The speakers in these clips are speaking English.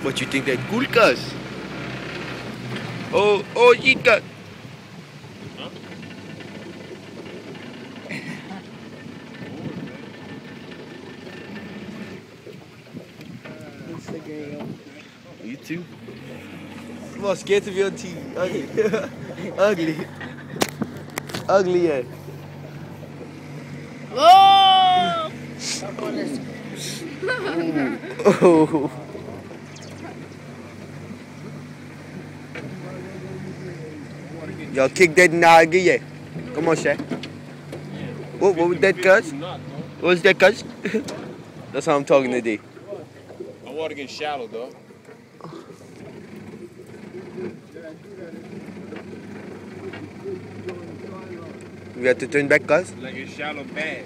What you think that cool cuz? Oh, you got. You too. Come on, scared of your teeth. Ugly. Ugly. Ugly, yeah. Whoa! Oh. Y'all kick that nigga, yeah. Come on, Shaq. What was that, cuz? What was that, cuz? That's how I'm talking today. My water getting shallow, though. We have to turn back, cuz. Like a shallow bag.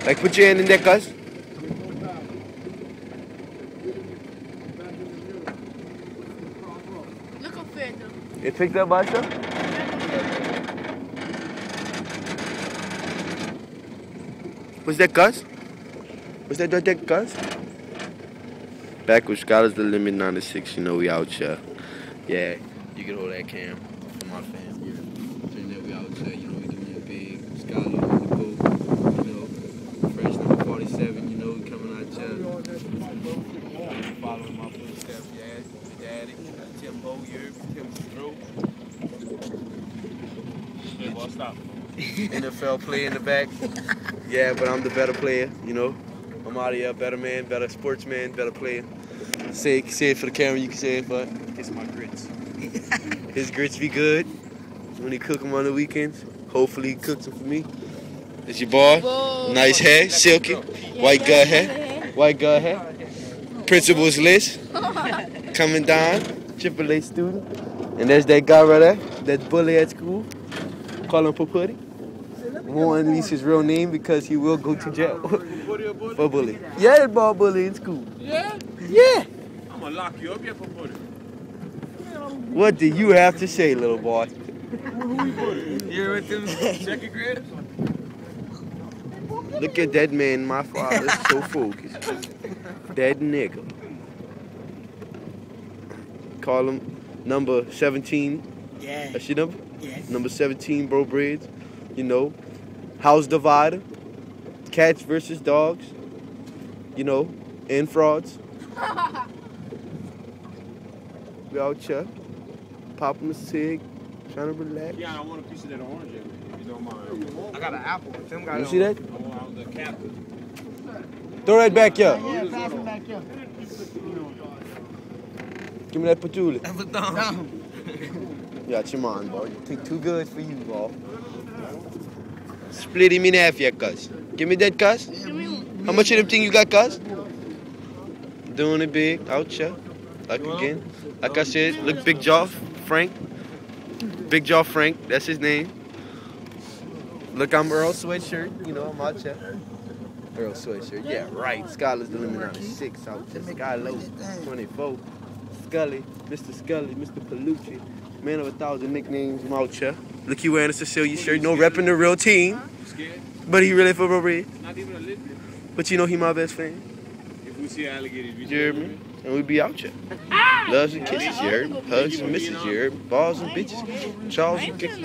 Like, put your hand in there, cuz. Look up there, though. It picked up by itself? What's that, cuz? What's that, cuz? Back with Scholars the Limit 96, you know we out here. Yeah, you can hold that cam for my fam. Turn that we out here, you know we doing it big. Scholar on the boat, you know. Fresh number 47, you know we coming out here. Following my footsteps, yeah. Daddy, Timbo, Tim Stroke. Yeah, well, stop. NFL player in the back. Yeah, but I'm the better player, you know. I'm out of here, better man, better sportsman, better player. Say it for the camera, you can say it for Kiss my grits. his grits be good. When he cook them on the weekends, hopefully he cooks them for me. It's your boy. Whoa. Nice hair, silky, white gut hair, white gut hair. Principal's list, coming down, Triple A student. And there's that guy right there, that bully at school. Call him Paputty. Won't release his real name because he will go to jail for bully. Yeah, that ball bully in school. Yeah? Yeah. I'm gonna lock you up here for putting. What do you have to say, little boy? You're with them second graders? Look at that man, my father's so focused. That nigga. Call him number 17. Yeah. That's your number? Yes. Number 17, bro braids. You know. House divider. Cats versus dogs. You know. And frauds. We out here. Popping a cig. Trying to relax. Yeah, I want a piece of that orange, if you don't mind. I got an apple. Tim got You see that? I want the captain. Throw that back here. Yeah, pass him back here. Give me that patoolie. Down. Yeah, come on, boy. You think too good for you, boy. Split him in half here, cuz. Give me that, cuz. How much of them thing you got, cuz? Doing it big, out here. Like again. Like I said, look, Big Jaw Frank. Big Jaw Frank, that's his name. Look, I'm Earl Sweatshirt. You know, I'm out here. Earl Sweatshirt. Yeah, right. Scholars the Limit 96 out there. Skylo 24. Scully, Mr. Scully, Mr. Palucci. Man of 1,000 nicknames, I'm out here. Look, he wearing a Cecilia shirt. No repping the real team. Scared? But he really for real red. Not even a little bit. But you know he my best friend. If we see alligators, we You hear me? And we be out here. Loves and kisses, you heard? Hugs and misses, you heard? Balls and bitches. Charles and kicks.